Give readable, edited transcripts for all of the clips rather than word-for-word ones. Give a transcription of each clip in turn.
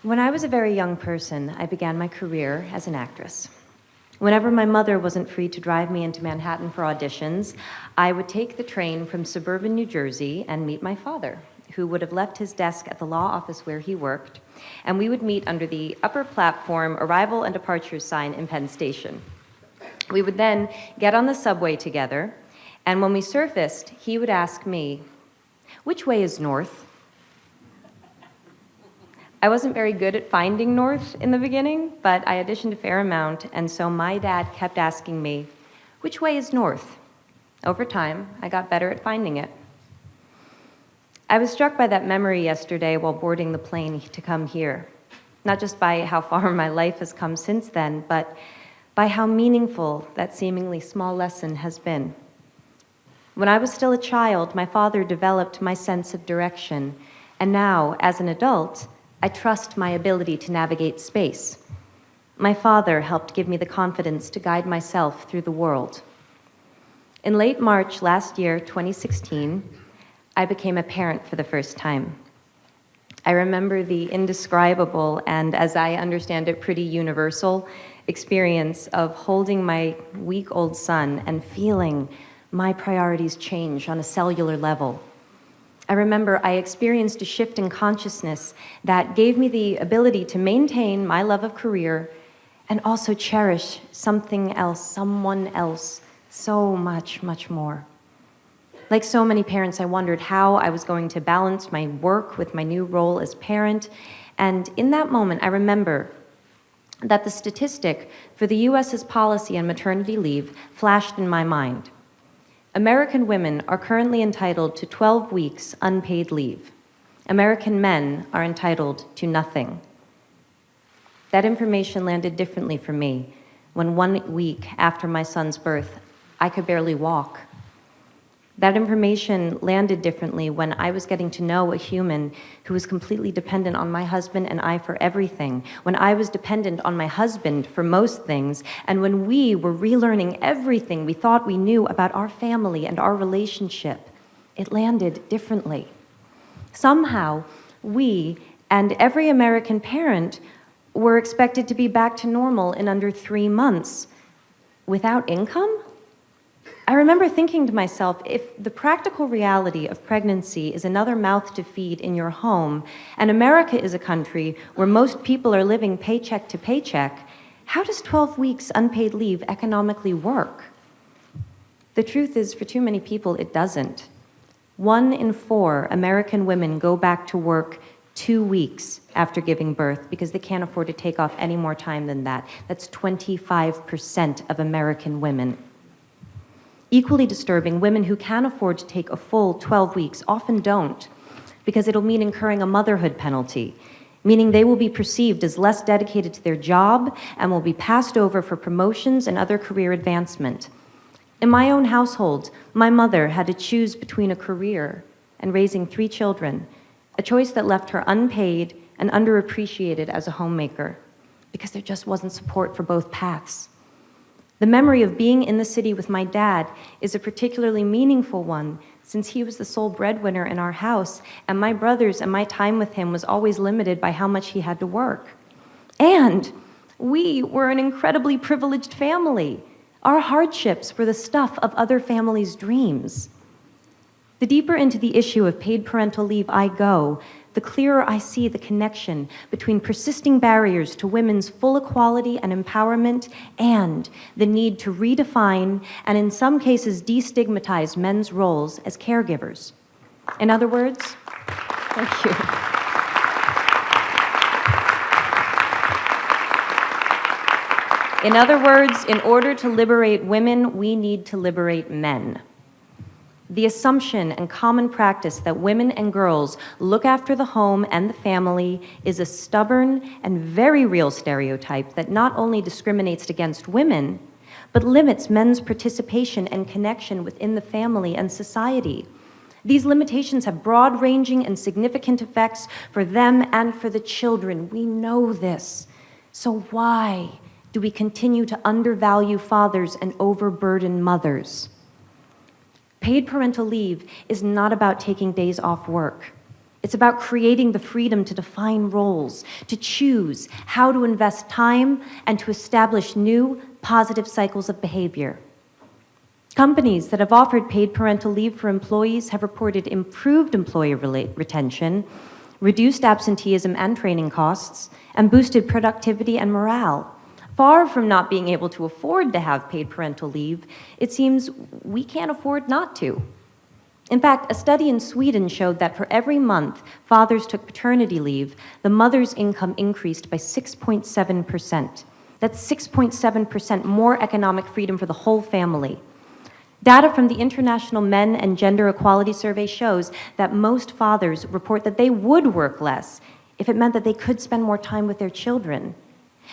When I was a very young person, I began my career as an actress. Whenever my mother wasn't free to drive me into Manhattan for auditions, I would take the train from suburban New Jersey and meet my father, who would have left his desk at the law office where he worked, and we would meet under the upper platform arrival and departure sign in Penn Station. We would then get on the subway together, and when we surfaced, he would ask me, "Which way is north?" I wasn't very good at finding north in the beginning, but I auditioned a fair amount, and so my dad kept asking me, "Which way is north?" Over time, I got better at finding it. I was struck by that memory yesterday while boarding the plane to come here, not just by how far my life has come since then, but by how meaningful that seemingly small lesson has been. When I was still a child, my father developed my sense of direction, and now, as an adult, I trust my ability to navigate space. My father helped give me the confidence to guide myself through the world. In late March last year, 2016, I became a parent for the first time. I remember the indescribable and, as I understand it, pretty universal experience of holding my week-old son and feeling my priorities change on a cellular level. I remember I experienced a shift in consciousness that gave me the ability to maintain my love of career and also cherish something else, someone else, so much, much more. Like so many parents, I wondered how I was going to balance my work with my new role as parent, and in that moment, I remember that the statistic for the US's policy on maternity leave flashed in my mind. American women are currently entitled to 12 weeks unpaid leave. American men are entitled to nothing. That information landed differently for me when 1 week after my son's birth, I could barely walk. That information landed differently when I was getting to know a human who was completely dependent on my husband and I for everything, when I was dependent on my husband for most things, and when we were relearning everything we thought we knew about our family and our relationship. It landed differently. Somehow, we and every American parent were expected to be back to normal in under 3 months. Without income? I remember thinking to myself, if the practical reality of pregnancy is another mouth to feed in your home, and America is a country where most people are living paycheck to paycheck, how does 12 weeks unpaid leave economically work? The truth is, for too many people, it doesn't. 1 in 4 American women go back to work 2 weeks after giving birth because they can't afford to take off any more time than that. That's 25% of American women. Equally disturbing, women who can afford to take a full 12 weeks often don't, because it'll mean incurring a motherhood penalty, meaning they will be perceived as less dedicated to their job and will be passed over for promotions and other career advancement. In my own household, my mother had to choose between a career and raising 3 children, a choice that left her unpaid and underappreciated as a homemaker, because there just wasn't support for both paths. The memory of being in the city with my dad is a particularly meaningful one, since he was the sole breadwinner in our house, and my brothers and my time with him was always limited by how much he had to work. And we were an incredibly privileged family. Our hardships were the stuff of other families' dreams. The deeper into the issue of paid parental leave I go, the clearer I see the connection between persisting barriers to women's full equality and empowerment and the need to redefine and in some cases destigmatize men's roles as caregivers. In other words, thank you. In other words, in order to liberate women, we need to liberate men. The assumption and common practice that women and girls look after the home and the family is a stubborn and very real stereotype that not only discriminates against women, but limits men's participation and connection within the family and society. These limitations have broad-ranging and significant effects for them and for the children. We know this. So why do we continue to undervalue fathers and overburden mothers? Paid parental leave is not about taking days off work. It's about creating the freedom to define roles, to choose how to invest time, and to establish new, positive cycles of behavior. Companies that have offered paid parental leave for employees have reported improved employee retention, reduced absenteeism and training costs, and boosted productivity and morale. Far from not being able to afford to have paid parental leave, it seems we can't afford not to. In fact, a study in Sweden showed that for every month fathers took paternity leave, the mother's income increased by 6.7%. That's 6.7% more economic freedom for the whole family. Data from the International Men and Gender Equality Survey shows that most fathers report that they would work less if it meant that they could spend more time with their children.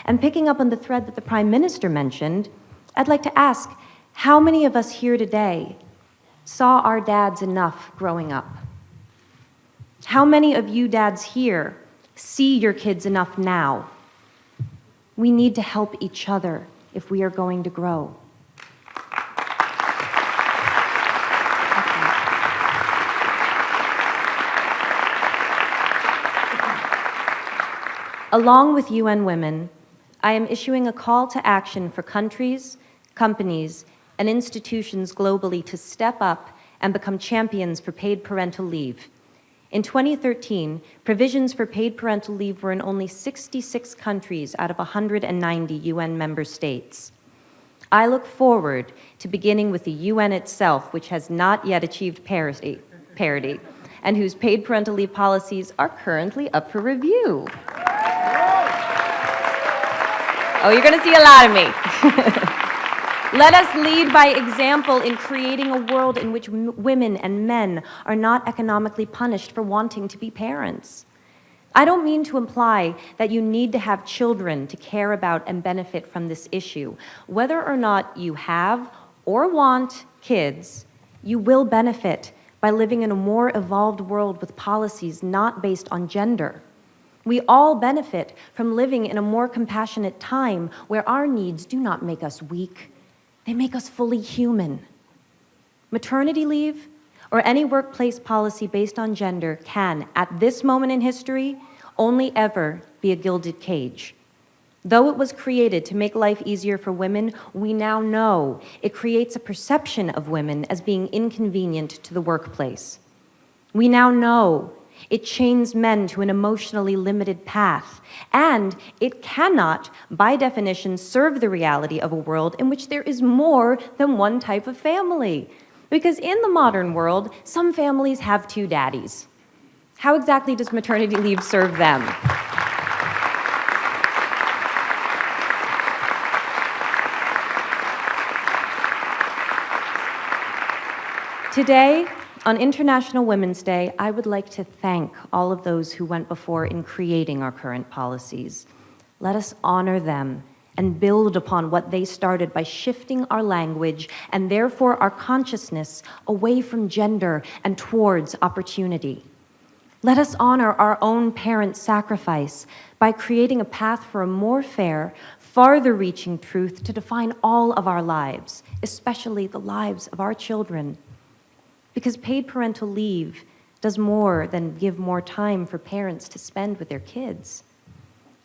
And picking up on the thread that the Prime Minister mentioned, I'd like to ask, how many of us here today saw our dads enough growing up? How many of you dads here see your kids enough now? We need to help each other if we are going to grow. Along with UN Women, I am issuing a call to action for countries, companies, and institutions globally to step up and become champions for paid parental leave. In 2013, provisions for paid parental leave were in only 66 countries out of 190 UN member states. I look forward to beginning with the UN itself, which has not yet achieved parity, and whose paid parental leave policies are currently up for review. Oh, you're going to see a lot of me. Let us lead by example in creating a world in which women and men are not economically punished for wanting to be parents. I don't mean to imply that you need to have children to care about and benefit from this issue. Whether or not you have or want kids, you will benefit by living in a more evolved world with policies not based on gender. We all benefit from living in a more compassionate time where our needs do not make us weak. They make us fully human. Maternity leave or any workplace policy based on gender can, at this moment in history, only ever be a gilded cage. Though it was created to make life easier for women, we now know it creates a perception of women as being inconvenient to the workplace. We now know it chains men to an emotionally limited path, and it cannot, by definition, serve the reality of a world in which there is more than one type of family. Because in the modern world, some families have two daddies. How exactly does maternity leave serve them? Today, on International Women's Day, I would like to thank all of those who went before in creating our current policies. Let us honor them and build upon what they started by shifting our language and therefore our consciousness away from gender and towards opportunity. Let us honor our own parents' sacrifice by creating a path for a more fair, farther-reaching truth to define all of our lives, especially the lives of our children. Because paid parental leave does more than give more time for parents to spend with their kids.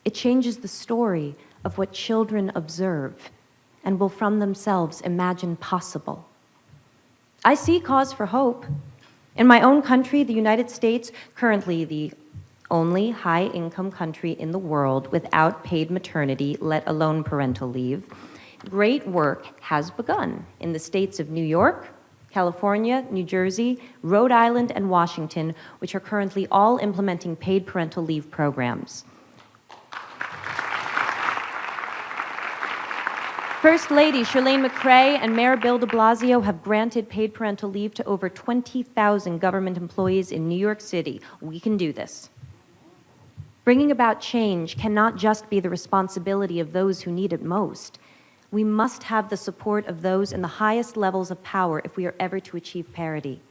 It changes the story of what children observe and will from themselves imagine possible. I see cause for hope. In my own country, the United States, currently the only high-income country in the world without paid maternity, let alone parental leave, great work has begun in the states of New York, California, New Jersey, Rhode Island, and Washington, which are currently all implementing paid parental leave programs. First Lady Chirlane McCray and Mayor Bill de Blasio have granted paid parental leave to over 20,000 government employees in New York City. We can do this. Bringing about change cannot just be the responsibility of those who need it most. We must have the support of those in the highest levels of power if we are ever to achieve parity.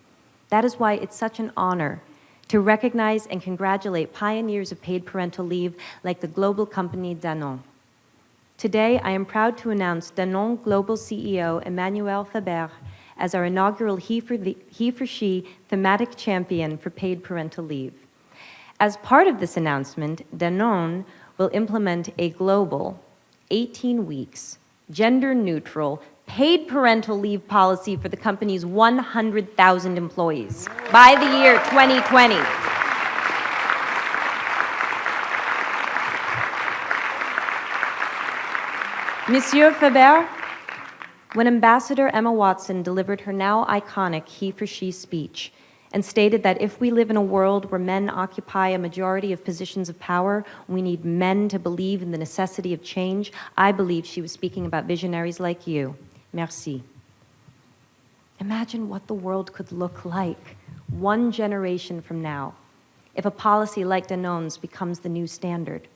That is why it's such an honor to recognize and congratulate pioneers of paid parental leave like the global company Danone. Today, I am proud to announce Danone Global CEO Emmanuel Faber as our inaugural He for She thematic champion for paid parental leave. As part of this announcement, Danone will implement a global 18 weeks, gender-neutral, paid parental leave policy for the company's 100,000 employees by the year 2020. Monsieur Faber, when Ambassador Emma Watson delivered her now iconic He for She speech and stated that if we live in a world where men occupy a majority of positions of power, we need men to believe in the necessity of change, I believe she was speaking about visionaries like you. Merci. Imagine what the world could look like 1 generation from now if a policy like Danone's becomes the new standard.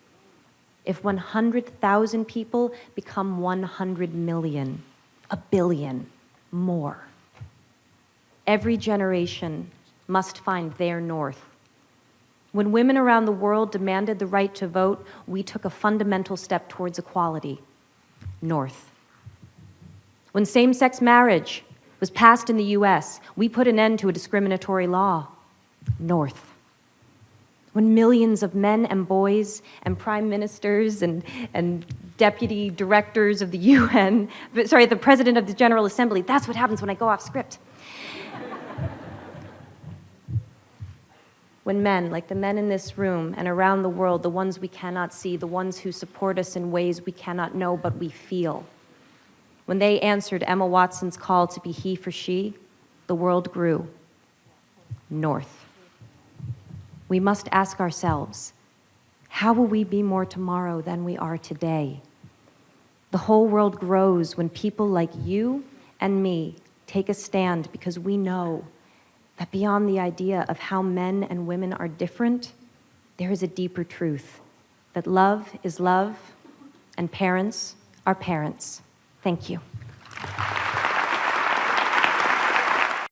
If 100,000 people become 100 million, 1 billion, more. Every generation must find their north. When women around the world demanded the right to vote, we took a fundamental step towards equality, north. When same-sex marriage was passed in the US, we put an end to a discriminatory law, north. When millions of men and boys and prime ministers and deputy directors of the UN, sorry, the president of the General Assembly, that's what happens when I go off script. When men, like the men in this room and around the world, the ones we cannot see, the ones who support us in ways we cannot know but we feel, when they answered Emma Watson's call to be he for she, the world grew north. We must ask ourselves, how will we be more tomorrow than we are today? The whole world grows when people like you and me take a stand because we know that beyond the idea of how men and women are different, there is a deeper truth, that love is love and parents are parents. Thank you.